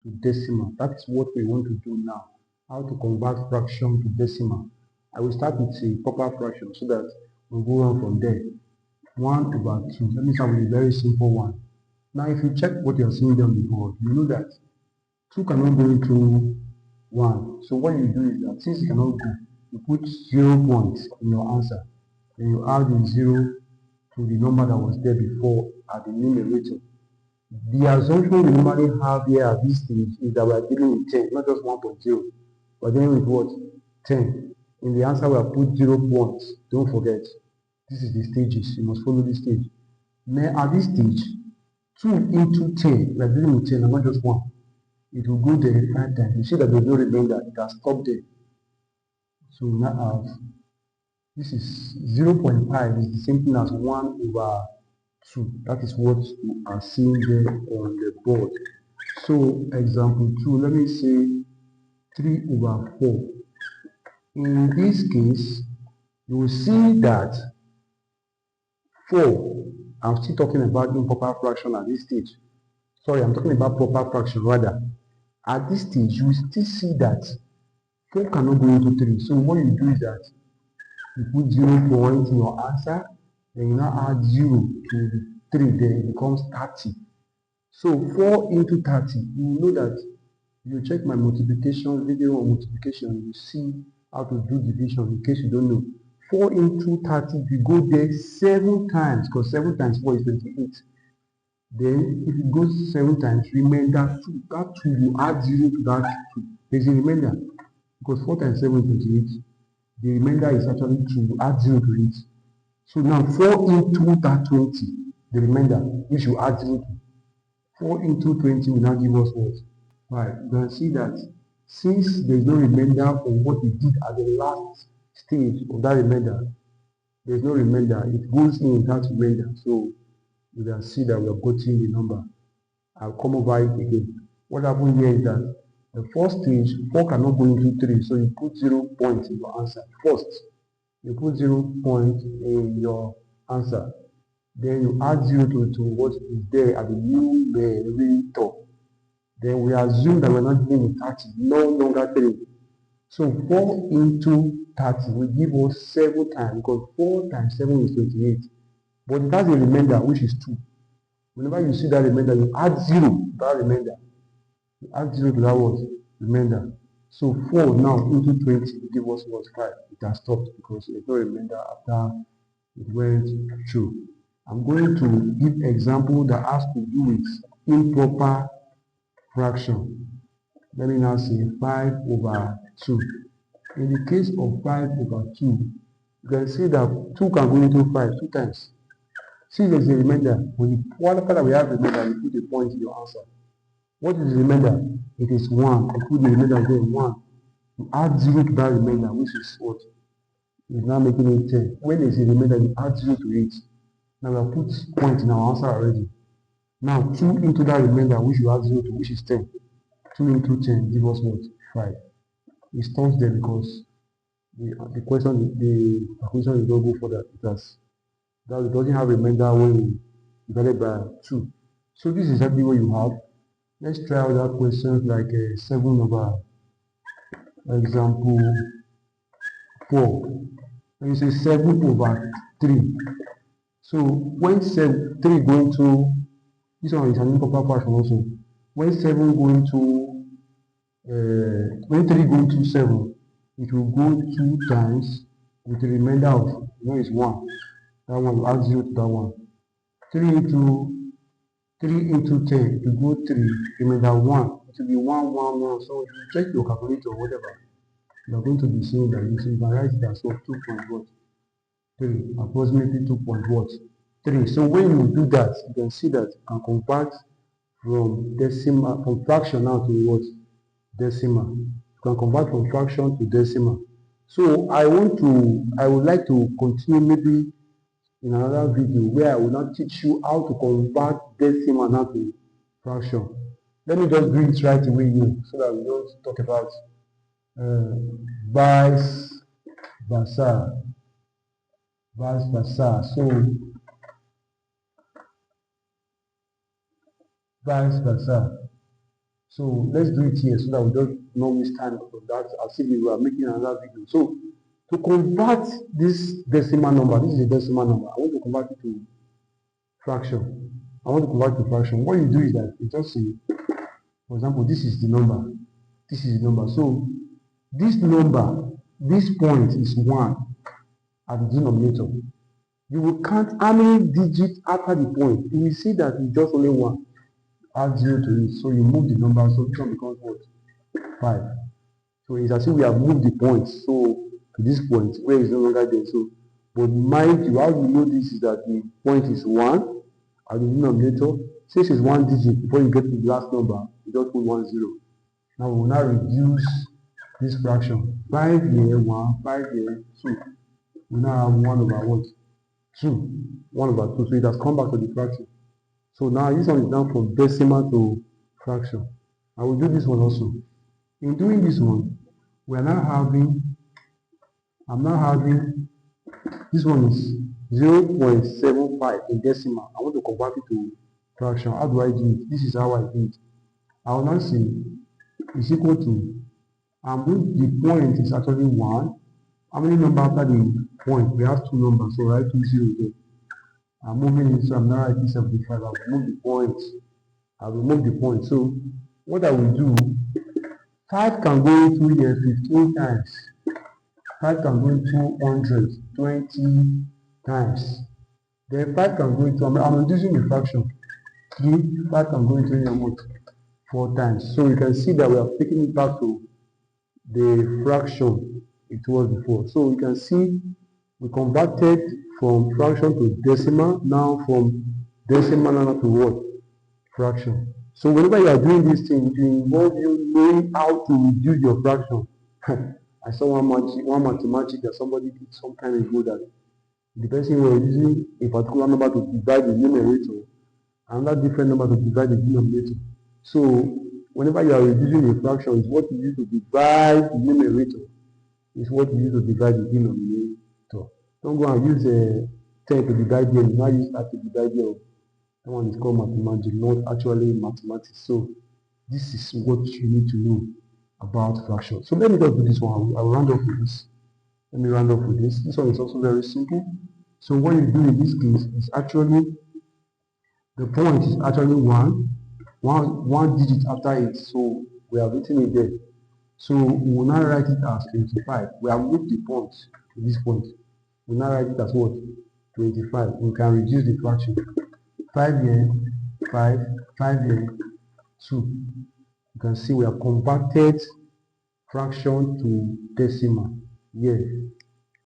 to decimal. That's what we want to do now. How to convert fraction to decimal. I will start with a proper fraction so that we'll go on from there. 1 over 2. Let me start with a very simple one. Now, if you check what you're seeing down the board, you know that 2 cannot go into 1. So what you do is that since it cannot go, you put 0 points in your answer. Then you add the 0 to the number that was there before at the numerator. The assumption we normally have here at this stage is that we are dealing with 10, not just 1.0. We're dealing with what? 10. In the answer, we have put 0 points. Don't forget. This is the stages. You must follow this stage. Now, at this stage, 2 into 10, we are dealing with 10 and not just 1. It will go there 5 times. You see that there's no remainder. It has stopped there. So we now have, this is 0.5 is the same thing as 1 over 2. That is what you are seeing there on the board. So example 2, let me say 3 over 4. In this case, you will see that 4, I'm still talking about improper fraction at this stage. Sorry, I'm talking about proper fraction rather. At this stage, you will still see that 4 cannot go into 3. So what you do is that you put 0 points in your answer, then you now add 0 to the 3, then it becomes 30. So 4 into 30, you know that you check my multiplication video on multiplication, you see how to do division in case you don't know. 4 into 30, if you go there 7 times, because 7 times 4 is 28. Then if it goes 7 times, remainder 2. That 2, you add 0 to that 2. There's a remainder. Because 4 times 7 is 28. The remainder is actually 2. You add 0 to it. So now 4 into that 20, the remainder, which you add 0 to. 4 into 20 will now give us what? 5. You can see that since there is no remainder from what we did at the last stage of that remainder, there is no remainder. It goes in without remainder. So you can see that we have gotten the number. I'll come over it again. What happened here is that the first stage, 4 cannot go into 3. So you put 0 points in your answer. First, you put 0 points in your answer. Then you add 0 to what is there at the numerator. Then we assume that we're not dealing with 30, no longer 3. So 4 into 30 will give us 7 times, because 4 times 7 is 28. But it has a remainder, which is 2. Whenever you see that remainder, you add 0 to that remainder. You add 0 to that what? Remainder. So 4 now into 20 will give us what? 5. It has stopped because there's no remainder after it went through. I'm going to give example that has to do with improper fraction. Let me now say 5 over 2. In the case of 5 over 2, you can see that 2 can go into 5 2 times. Since there's a remainder, when you qualify that we have remainder, you put a point in your answer. What is the remainder? It is 1. You put the remainder there, 1. You add 0 to that remainder, which is what? It's now making it 10. When there's a remainder, you add 0 to it. Now we have put point in our answer already. Now 2 into that remainder, which you add 0 to, which is 10. 2 into 10 give us what? 5. It stops there because the question is not go further because that it doesn't have remainder when we divided by 2. So this is exactly what you have. Let's try other questions like 7 over example 4. When you say 7 over 3. So when 3 going to, this one is an improper fraction also. When 7 going to, when 3 going to 7, it will go 2 times with the remainder of, is 1. That one, you add 0 to that one. 3 into 10, it will go 3, remainder 1. It will be 1, 1, 1. So if you check your calculator or whatever, you are going to be seeing that you can write it as 2.3, approximately 2.3. So when you do that, you can see that you can convert from decimal, from fraction now to what? Decimal. You can convert from fraction to decimal. So I would like to continue maybe in another video where I will not teach you how to convert decimal now to fraction. Let me just do it right away here so that we don't talk about vice versa. So vice versa. So let's do it here so that we don't not waste time on that as if we were making another video. So to convert this decimal number, this is a decimal number. I want to convert it to fraction. I want to convert to fraction. What you do is that you just say, for example, this is the number. This is the number. So this number, this point is 1 at the denominator. You will count how many digits after the point. You will see that it's just only 1. Add 0 to it. So you move the number, so this one becomes what? 5. So it's as if we have moved the point. So to this point where it's no longer there. So, but mind you, how you know this is that the point is 1 at the denominator. Since it's 1 digit before you get to the last number, you just put 1 0. Now we will now reduce this fraction. 5 here, 1, 5 here, 2. We now have 1 over what? 2. 1 over 2. So it has come back to the fraction. So now this one is down from decimal to fraction. I will do this one also. In doing this one, we are now having, I'm now having, this one is 0.75 in decimal. I want to convert it to fraction. How do I do it? This is how I do it. I will now say is equal to, the point is actually 1. How many numbers after the point? We have 2 numbers, so write 2 zeros there. I'm moving it, so I'm now writing 75. I'll remove the point. I'll remove the point. So what I will do, 5 can go into here 15 times. 5 can go into 100, 20 times. Then 5 can go into, I'm reducing the fraction. 5 can go into here 4 times. So you can see that we are taking it back to the fraction it was before. So you can see we converted from fraction to decimal, now from decimal now to what? Fraction. So whenever you are doing this thing, it will involve you knowing how to reduce your fraction. I saw one mathematics that somebody did some time ago that the person was using a particular number to divide the numerator, another different number to divide the denominator. So whenever you are reducing a fraction, it's what you use to divide the numerator. It's what you use to divide the denominator. Don't go and use 10 to divide them. Now use that to divide them. That one is called mathematics, not actually mathematics. So this is what you need to know about fraction. So let me just do this one. I'll round off with this. Let me round off with this. This one is also very simple. So what you do in this case is actually, the point is actually 1 digit after it. So we have written it there. So we will now write it as 25. We have moved the point to this point. We now write it as what? 25. We can reduce the fraction. 5 here, 5, 5 here, 2. You can see we have converted fraction to decimal. Here.